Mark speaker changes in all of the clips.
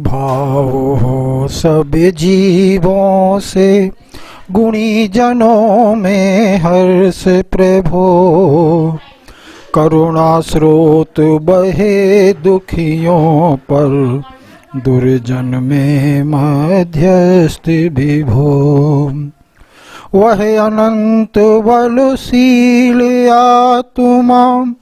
Speaker 1: भाव हो सब जीवों से, गुणी जनों में हर्ष प्रभो। करुणा स्रोत बहे दुखियों पर, दुर्जन में मध्यस्थ विभो। वह अनंत बलशील आत्मा,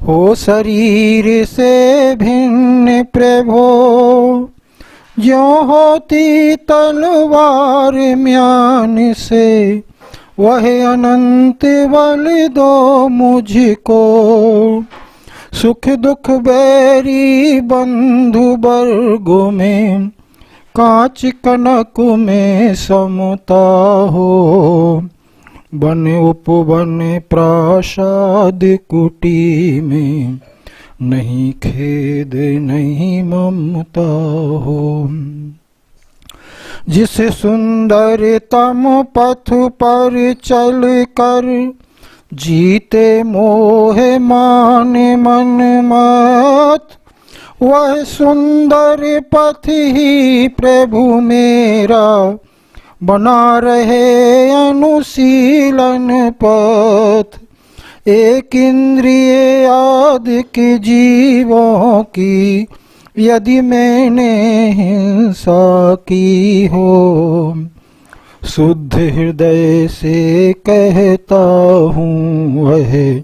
Speaker 1: हो शरीर से भिन्न प्रभो। ज्यों होती तलवार म्यान से, वह अनंत बल दो मुझको। सुख दुख बैरी बंधु वर्गों में, कांच कनक में समता हो। वन उपवन प्रासाद कुटी में, नहीं खेद नहीं ममता हो। जिस सुंदरतम पथ पर चल कर, जीते मोह मान मन मत। वह सुंदर पथ ही प्रभु मेरा, बना रहे अनुशीलन पथ। एक इंद्रिय आदि के जीवों की, यदि मैंने हिंसा की हो। शुद्ध हृदय से कहता हूँ, वह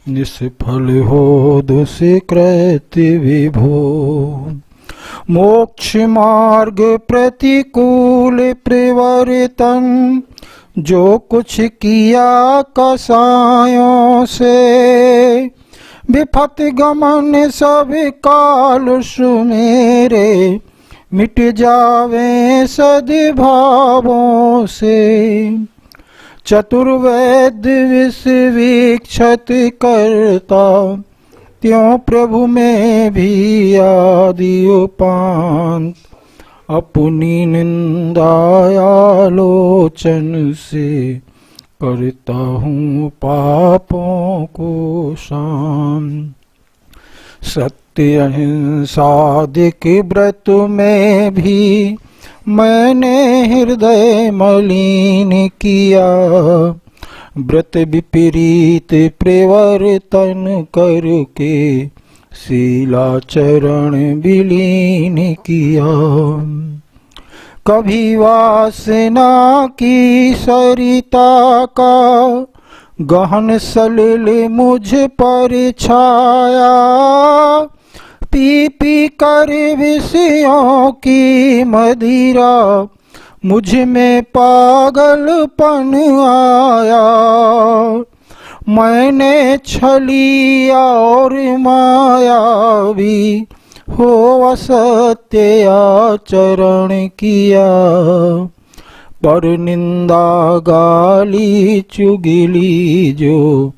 Speaker 1: निष्फल हो दुष्कृत्य विभो। मोक्ष मार्ग प्रतिकूल प्रवर्तन, जो कुछ किया कसायों से। विपथ गमन सब काल सुमेरे, मिट जावे सद्भावों से। चतुर्वेद विष वीक्षत करता, त्यों प्रभु में भी आदि उपांत। अपनी निंदा आलोचन से, करता हूँ पापों को शांत। सत्य अहिंसादिक व्रत में भी, मैंने हृदय मलिन किया। व्रत विपरीत प्रवर्तन करके, शीलाचरण विलीन किया। कभी वासना की सरिता का, गहन सलिल मुझ पर छाया। पी पी कर विषयों की मदिरा, मुझ में पागलपन आया। मैंने छली और मायावी, हो असत्य आचरण किया। पर निंदा गाली चुगली, जो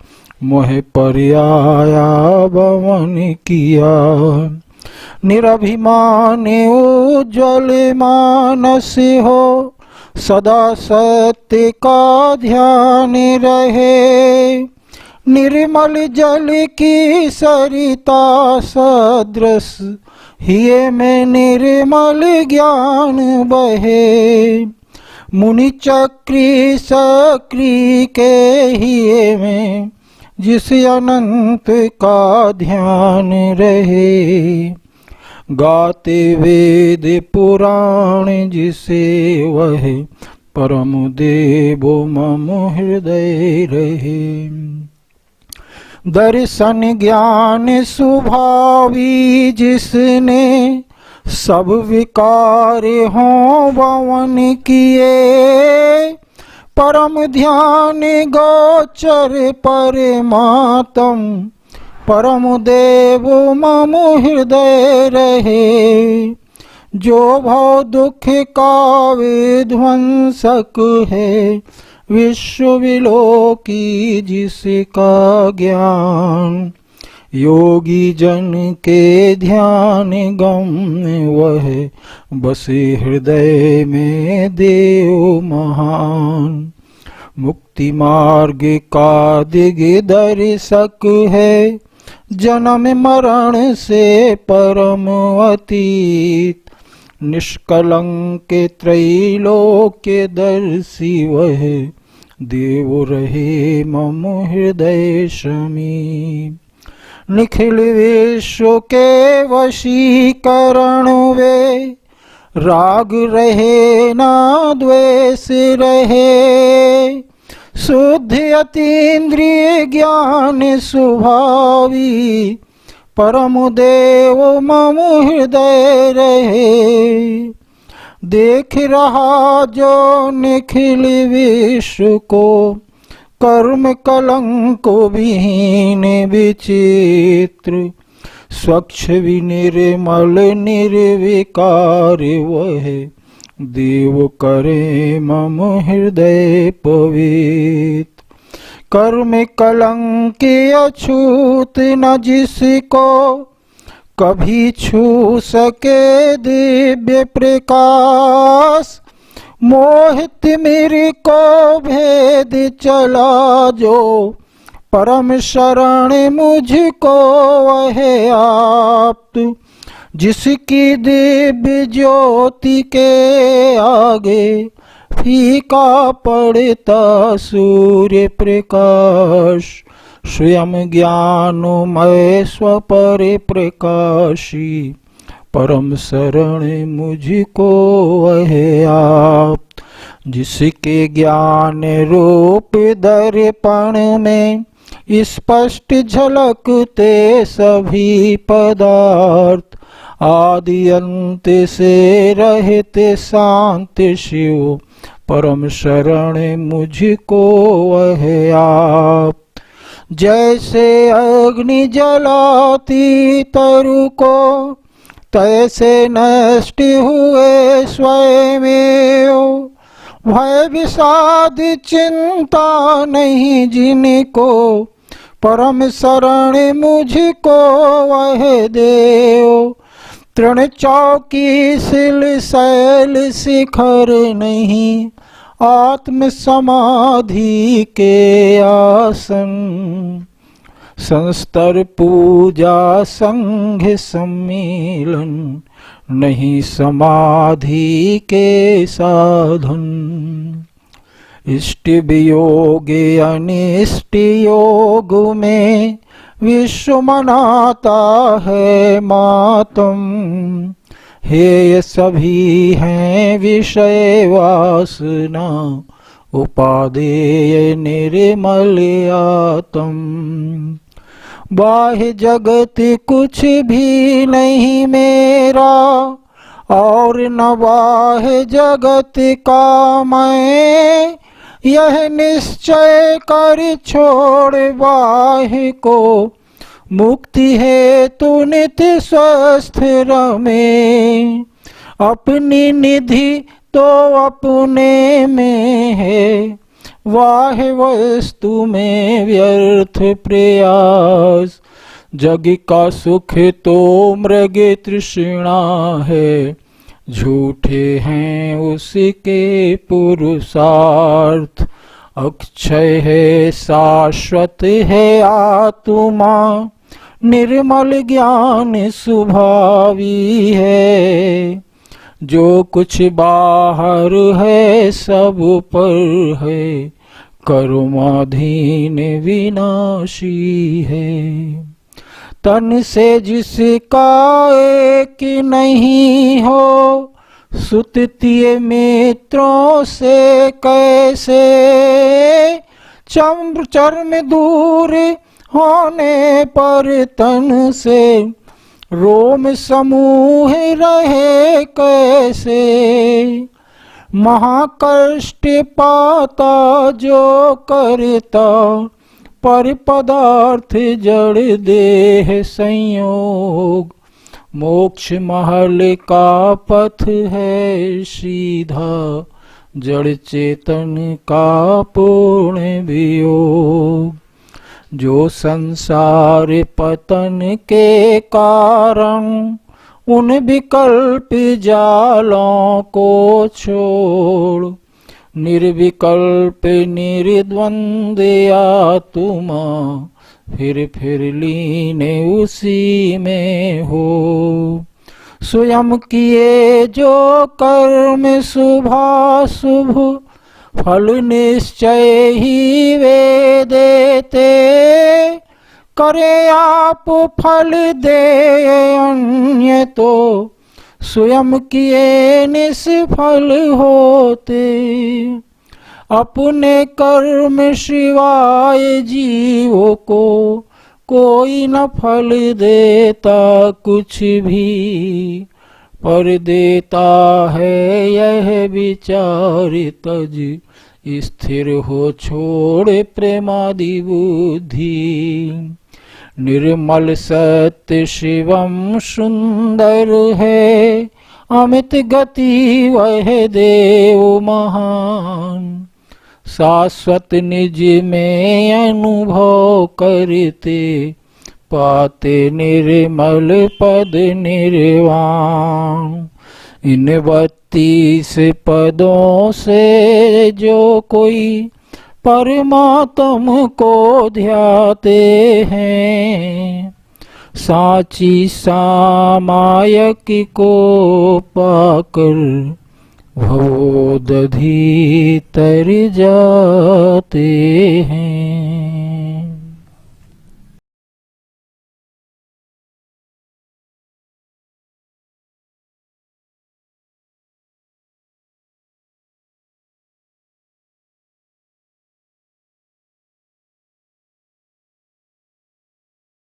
Speaker 1: मोह पर आया बवन किया। निरभिमान उज्ज्वल मानस हो, सदा सत्य का ध्यान रहे। निर्मल जल की सरिता सदृश, हिये में निर्मल ज्ञान बहे। मुनि चक्री सक्री के हिये में, जिस अनंत का ध्यान रहे। गाते वेद पुराण जिसे, वह परम देवो मम हृदय रहे। दर्शन ज्ञान सुभावी जिसने, सब विकार हों बवन किए। परम ध्यान गोचर परमात्म, परम देव मम हृदय रहे। जो भव दुख का विध्वंसक है, विश्व विलोकी जिसका ज्ञान। योगी जन के ध्यान गम्य, वह बसे हृदय में देव महान। मुक्ति मार्ग का दिग्दर्शक है, जन्म मरण से परम अतीत। निष्कलंक त्रैलोक्य दर्शी वह देव रहे मम हृदय शमी। निखिल विश्व के वशीकरण वे राग रहे ना द्वेष रहे। शुद्ध अतीन्द्रिय ज्ञान स्वभावी परम देव मम हृदय रहे। देख रहा जो निखिल विश्व को कर्म कलंक विहीन विचित्र। स्वच्छ विनिर्मल निर्विकार वह देव करे मम हृदय पवित्र। कर्म कलंक अछूत न जिसको कभी छू सके दिव्य प्रकाश। मोहित मेरे को भेद चला जो परम शरण मुझको वह आप्त। जिसकी दिव्य ज्योति के आगे फीका पड़ता सूर्य प्रकाश। स्वयं ज्ञानमय स्वपर प्रकाशी परम शरण मुझको वह आप। जिसके ज्ञान रूप दर्पण में स्पष्ट झलकते सभी पदार्थ। आदि अंत से रहते शांत शिव परम शरण मुझको वह आप। जैसे अग्नि जलाती तरु को तैसे नष्ट हुए स्वयं। भय विषाद चिंता नहीं जिनको परम शरण मुझको वह देव। तृण चौकी सिल शैल शिखर नहीं आत्म समाधि के आसन। संस्तर पूजा संघ सम्मेलन नहीं समाधि के साधन। इष्ट वियोग अनिष्ट योग में विश्व मनाता है मातम। हे सभी हैं विषय वासना उपादेय निर्मल आत्म। बाह्य जगत कुछ भी नहीं मेरा और न बाह्य जगत का मैं। यह निश्चय कर छोड़ बाह्य को मुक्ति है तू नित्य स्वस्थ रमे। अपनी निधि तो अपने में है वाह्य वस्तु में व्यर्थ प्रयास। जग का सुख तो मृग तृष्णा है झूठे हैं उसके पुरुषार्थ। अक्षय है शाश्वत है आत्मा निर्मल ज्ञान स्वभावी है। जो कुछ बाहर है सब पर है कर्माधीन विनाशी है। तन से जिसका एक नहीं हो सुततीय मित्रों से कैसे। चर्म दूर होने पर तन से रोम समूह रहे कैसे। महाकष्ट पाता जो करता पर पदार्थ जड़ देह संयोग। मोक्ष महल का पथ है सीधा जड़ चेतन का पूर्ण वियोग। जो संसार पतन के कारण उन विकल्प जालों को छोड़। निर्विकल्प निर्द्वंद आत्मा फिर लीन उसी में हो। स्वयं किए जो कर्म शुभाशुभ फल निश्चय ही वे देते। करे आप फल दे अन्य तो स्वयं किए निष्फल होते। अपने कर्म सिवाय जीवों को कोई न फल देता कुछ भी, पर देता है यह विचार तज स्थिर हो छोड़ प्रेमादि बुद्धि। निर्मल सत्य शिवम सुंदर है, अमित गति वह देव महान। शाश्वत निज में अनुभव करते, पाते निर्मल पद निर्वाण। इन 32 पदों से जो कोई परमात्म को ध्याते हैं, साची सामायक को पाकर भवोदधि तर जाते हैं।